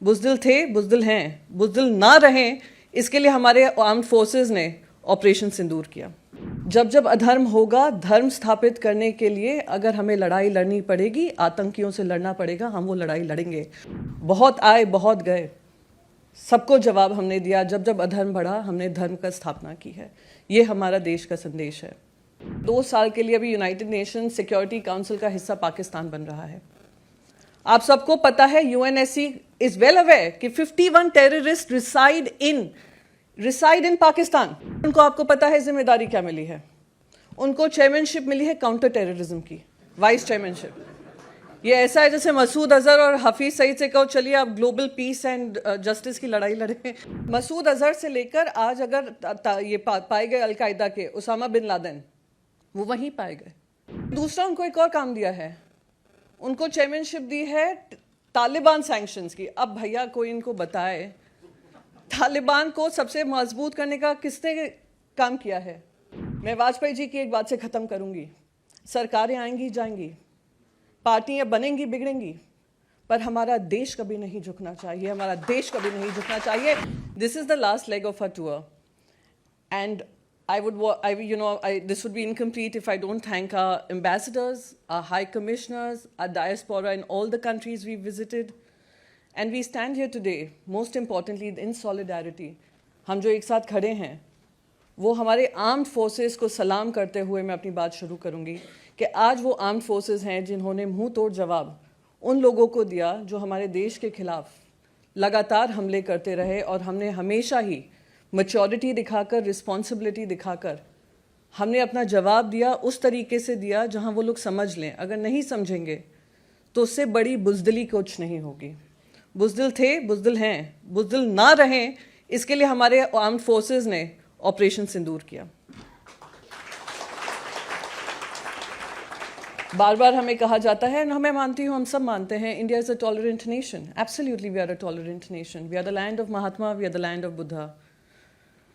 बुज़दिल थे, बुज़दिल हैं, बुज़दिल ना रहें, इसके लिए हमारे आर्म्ड फोर्सेस ने ऑपरेशन सिंदूर किया। जब जब अधर्म होगा, धर्म स्थापित करने के लिए अगर हमें लड़ाई लड़नी पड़ेगी, आतंकियों से लड़ना पड़ेगा, हम वो लड़ाई लड़ेंगे। बहुत आए, बहुत गए, सबको जवाब हमने दिया। जब जब अधर्म बढ़ा, हमने धर्म का स्थापना की है। ये हमारा देश का संदेश है। 2 साल के लिए अभी यूनाइटेड नेशन सिक्योरिटी काउंसिल का हिस्सा पाकिस्तान बन रहा है। आप सबको पता है, यूएनएससी इज वेल अवेयर कि 51 टेररिस्ट रिसाइड इन पाकिस्तान। उनको आपको पता है जिम्मेदारी क्या मिली है? उनको चेयरमैनशिप मिली है काउंटर टेररिज्म की, वाइस चेयरमैनशिप। ये ऐसा है जैसे मसूद अजहर और हफीज सईद से कहो चलिए आप ग्लोबल पीस एंड जस्टिस की लड़ाई लड़ें। मसूद अजहर से लेकर आज अगर ये पाए गए अलकायदा के उसामा बिन लादेन, वो वहीं पाए गए। दूसरा उनको एक और काम दिया है, उनको चेयरमैनशिप दी है तालिबान सैंक्शंस की। अब भैया कोई इनको बताए, तालिबान को सबसे मजबूत करने का किसने काम किया है? मैं वाजपेयी जी की एक बात से ख़त्म करूंगी, सरकारें आएंगी जाएंगी, पार्टियां बनेंगी बिगड़ेंगी, पर हमारा देश कभी नहीं झुकना चाहिए, हमारा देश कभी नहीं झुकना चाहिए। This is the last leg of a tour and this would be incomplete if I don't thank our ambassadors, our high commissioners, our diaspora in all the countries we visited. And we stand here today, most importantly, in solidarity. हम जो एक साथ खड़े हैं, वो हमारे armed forces को सलाम करते हुए मैं अपनी बात शुरू करूंगी कि आज वो आर्म्ड फोर्सेस हैं जिन्होंने मुंह तोड़ जवाब उन लोगों को दिया जो हमारे देश के खिलाफ लगातार हमले करते रहे, और हमने हमेशा ही मैच्योरिटी दिखाकर, रिस्पॉन्सिबिलिटी दिखाकर हमने अपना जवाब दिया, उस तरीके से दिया जहां वो लोग समझ लें। अगर नहीं समझेंगे तो उससे बड़ी बुज़दिली कुछ नहीं होगी। बुज़दिल थे, बुज़दिल हैं, बुज़दिल ना रहें, इसके लिए हमारे आर्म्ड फोर्सेस ने ऑपरेशन सिंदूर किया। बार बार हमें कहा जाता है, और मैं मानती हूँ, हम सब मानते हैं, India is a tolerant nation. Absolutely we are a tolerant nation. We are the land of Mahatma, we are the land of Buddha,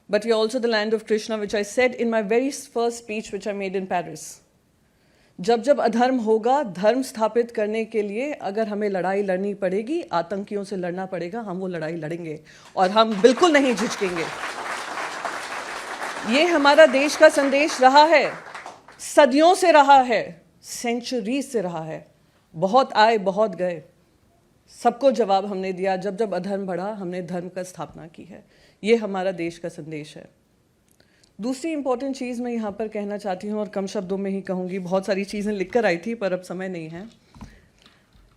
but we are also the land of Krishna, which I said in my very first speech which I made in Paris. जब जब अधर्म होगा, धर्म स्थापित करने के लिए अगर हमें लड़ाई लड़नी पड़ेगी, आतंकियों से लड़ना पड़ेगा, हम वो लड़ाई लड़ेंगे और हम बिल्कुल नहीं झिझकेंगे। ये हमारा देश का संदेश रहा है, सदियों से रहा है, सेंचुरीज से रहा है। बहुत आए, बहुत गए, सबको जवाब हमने दिया। जब जब अधर्म बढ़ा, हमने धर्म का स्थापना की है। ये हमारा देश का संदेश है। दूसरी इंपॉर्टेंट चीज़ मैं यहाँ पर कहना चाहती हूँ, और कम शब्दों में ही कहूँगी, बहुत सारी चीज़ें लिखकर आई थी पर अब समय नहीं है।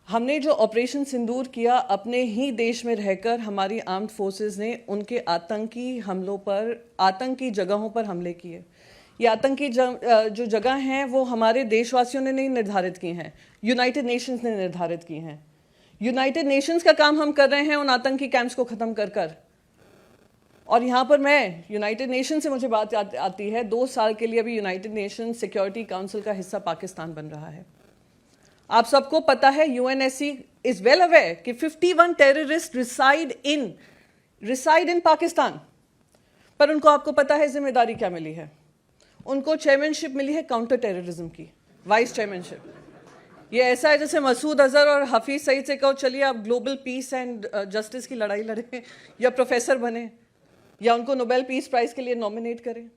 हमने जो ऑपरेशन सिंदूर किया, अपने ही देश में रहकर हमारी आर्म्ड फोर्सेस ने उनके आतंकी हमलों पर, आतंकी जगहों पर हमले किए। ये आतंकी जो जगह हैं वो हमारे देशवासियों ने नहीं निर्धारित की हैं, यूनाइटेड नेशंस ने निर्धारित की हैं। यूनाइटेड नेशंस का काम हम कर रहे हैं उन आतंकी कैंप्स को ख़त्म कर। और यहाँ पर मैं यूनाइटेड नेशन से मुझे बात आती है, 2 साल के लिए अभी यूनाइटेड नेशन सिक्योरिटी काउंसिल का हिस्सा पाकिस्तान बन रहा है। आप सबको पता है, यूएनएससी इज वेल अवेयर कि 51 टेररिस्ट रिसाइड इन पाकिस्तान। पर उनको आपको पता है जिम्मेदारी क्या मिली है? उनको चेयरमैनशिप मिली है काउंटर टेररिज्म की, वाइस चेयरमैनशिप। ये ऐसा है जैसे मसूद अजहर और हफीज सईद से कहो चलिए आप ग्लोबल पीस एंड जस्टिस की लड़ाई लड़ें, या प्रोफेसर बने, या उनको नोबेल पीस प्राइज के लिए नॉमिनेट करें।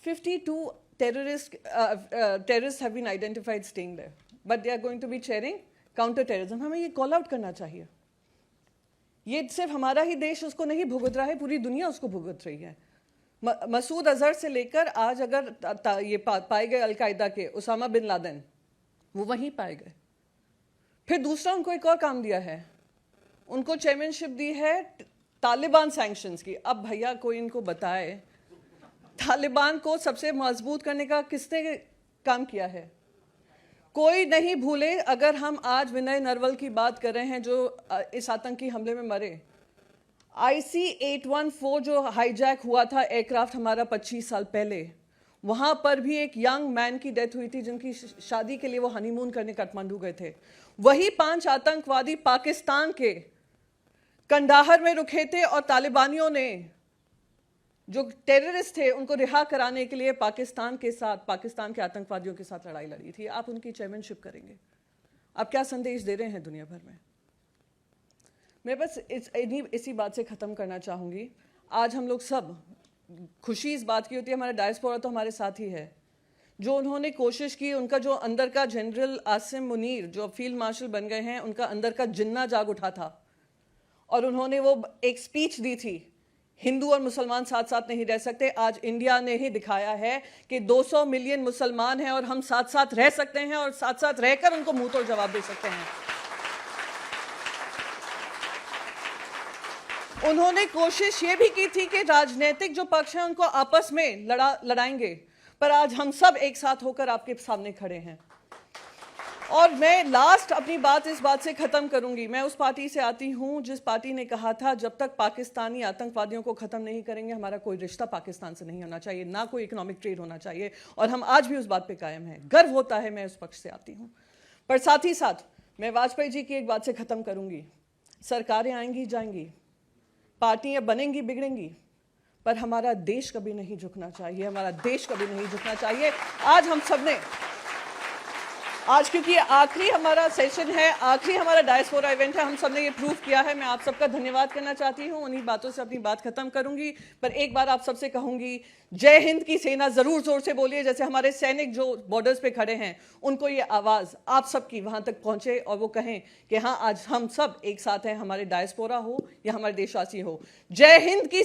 52 terrorists have been identified staying there, but they are going to be chairing counter terrorism. हमें ये कॉल आउट करना चाहिए। ये सिर्फ हमारा ही देश उसको नहीं भुगत रहा है, पूरी दुनिया उसको भुगत रही है। मसूद अजहर से लेकर आज अगर ये पाए गए अलकायदा के उसामा बिन लादेन, वो वहीं पाए गए। फिर दूसरा उनको एक और काम दिया है, उनको चेयरमैनशिप दी है तालिबान सैंक्शंस की। अब भैया कोई इनको बताए, तालिबान को सबसे मजबूत करने का किसने काम किया है? कोई नहीं भूले, अगर हम आज विनय नरवल की बात कर रहे हैं जो इस आतंकी हमले में मरे, IC-814 जो हाईजैक हुआ था एयरक्राफ्ट हमारा 25 साल पहले, वहां पर भी एक यंग मैन की डेथ हुई थी जिनकी शादी के लिए वो हनीमून करने काठमांडू गए थे। वही 5 आतंकवादी पाकिस्तान के कंडाहर में रुके थे, और तालिबानियों ने जो टेररिस्ट थे उनको रिहा कराने के लिए पाकिस्तान के आतंकवादियों के साथ लड़ाई लड़ी थी। आप उनकी चेयरमैनशिप करेंगे, आप क्या संदेश दे रहे हैं दुनिया भर में? मैं बस इसी बात से ख़त्म करना चाहूँगी। आज हम लोग सब, खुशी इस बात की होती है हमारा डायस्पोरा तो हमारे साथ ही है। जो उन्होंने कोशिश की, उनका जो अंदर का जनरल आसिम मुनीर जो फील्ड मार्शल बन गए हैं, उनका अंदर का जिन्ना जाग उठा था और उन्होंने वो एक स्पीच दी थी, हिंदू और मुसलमान साथ साथ नहीं रह सकते। आज इंडिया ने ही दिखाया है कि 200 मिलियन मुसलमान हैं और हम साथ साथ रह सकते हैं और साथ साथ रहकर उनको मुंह तोड़ जवाब दे सकते हैं। उन्होंने कोशिश ये भी की थी कि राजनीतिक जो पक्ष हैं उनको आपस में लड़ाएंगे, पर आज हम सब एक साथ होकर आपके सामने खड़े हैं। और मैं लास्ट अपनी बात इस बात से खत्म करूंगी। मैं उस पार्टी से आती हूं जिस पार्टी ने कहा था जब तक पाकिस्तानी आतंकवादियों को खत्म नहीं करेंगे हमारा कोई रिश्ता पाकिस्तान से नहीं होना चाहिए, ना कोई इकोनॉमिक ट्रेड होना चाहिए, और हम आज भी उस बात पे कायम हैं। गर्व होता है मैं उस पक्ष से आती हूं। पर साथ ही साथ मैं वाजपेयी जी की एक बात से खत्म करूंगी। सरकारें आएंगी जाएंगी, पार्टियां बनेंगी बिगड़ेंगी, पर हमारा देश कभी नहीं झुकना चाहिए, हमारा देश कभी नहीं झुकना चाहिए। आज हम सबने, आज क्योंकि आखिरी हमारा सेशन है, आखिरी हमारा डायस्पोरा इवेंट है, हम सबने ये प्रूव किया है। मैं आप सबका धन्यवाद करना चाहती हूँ। उन्हीं बातों से अपनी बात खत्म करूंगी, पर एक बार आप सबसे कहूंगी, जय हिंद की सेना जरूर जोर से बोलिए, जैसे हमारे सैनिक जो बॉर्डर्स पे खड़े हैं उनको ये आवाज आप सबकी वहां तक पहुंचे और वो कहें कि हाँ आज हम सब एक साथ हैं, हमारे डायस्पोरा हो या हमारे देशवासी हो। जय हिंद की